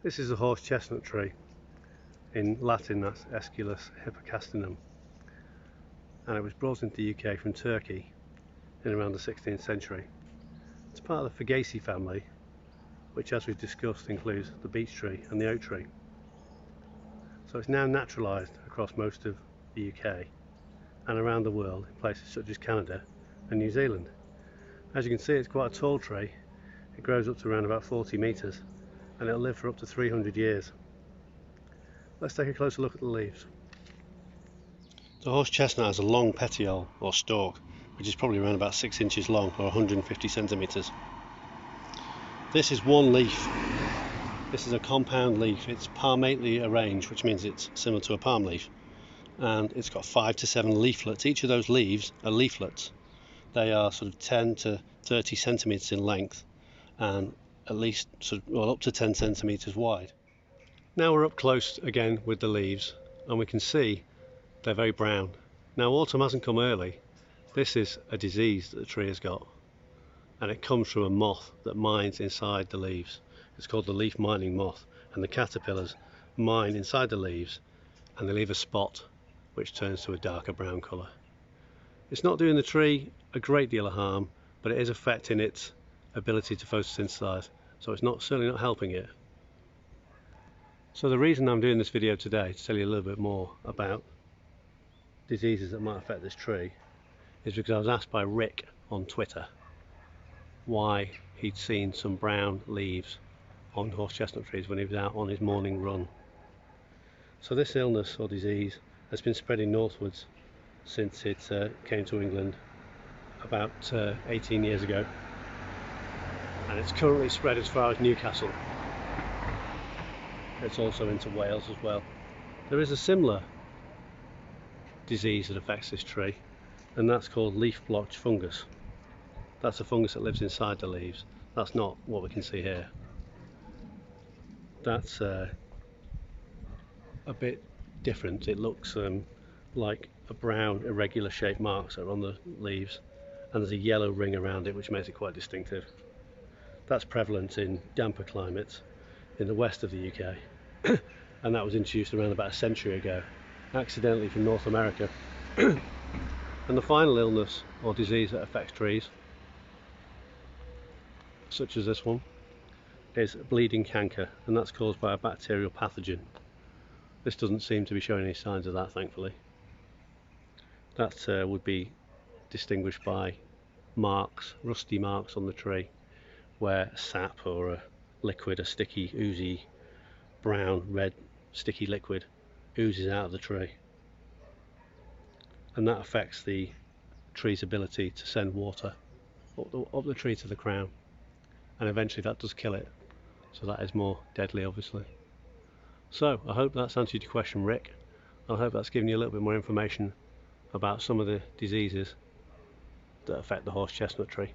This is a horse chestnut tree. In Latin that's Aesculus hippocastanum, and it was brought into the UK from Turkey in around the 16th century. It's part of the Fagaceae family, which, as we've discussed, includes the beech tree and the oak tree. So it's now naturalised across most of the UK and around the world in places such as Canada and New Zealand. As you can see, it's quite a tall tree. It grows up to around about 40 metres and it'll live for up to 300 years. Let's take a closer look at the leaves. The horse chestnut has a long petiole or stalk, which is probably around about 6 inches long or 150 centimetres. This is one leaf. This is a compound leaf. It's palmately arranged, which means it's similar to a palm leaf, and it's got 5 to 7 leaflets. Each of those leaves are leaflets. They are sort of 10 to 30 centimetres in length and at least up to 10 centimetres wide. Now we're up close again with the leaves and we can see they're very brown. Now autumn hasn't come early. This is a disease that the tree has got, and it comes from a moth that mines inside the leaves. It's called the leaf mining moth, and the caterpillars mine inside the leaves and they leave a spot which turns to a darker brown colour. It's not doing the tree a great deal of harm, but it is affecting its ability to photosynthesize, so it's certainly not helping it. So the reason I'm doing this video today is to tell you a little bit more about diseases that might affect this tree is because I was asked by Rick on Twitter why he'd seen some brown leaves on horse chestnut trees when he was out on his morning run. So this illness or disease has been spreading northwards since it came to England about 18 years ago, and it's currently spread as far as Newcastle. It's also into Wales as well. There is a similar disease that affects this tree, and that's called leaf blotch fungus. That's a fungus that lives inside the leaves. That's not what we can see here. That's a bit different. It looks like a brown irregular shaped marks that are on the leaves, and there's a yellow ring around it which makes it quite distinctive. That's prevalent in damper climates in the west of the UK and that was introduced around about a century ago, accidentally, from North America. And the final illness or disease that affects trees, such as this one, is bleeding canker, and that's caused by a bacterial pathogen. This doesn't seem to be showing any signs of that, thankfully. That would be distinguished by marks, rusty marks on the tree, where sap or a liquid, a sticky, oozy, brown, red, sticky liquid oozes out of the tree. And that affects the tree's ability to send water up the tree to the crown, and eventually that does kill it. So that is more deadly, obviously. So I hope that's answered your question, Rick. I hope that's given you a little bit more information about some of the diseases that affect the horse chestnut tree.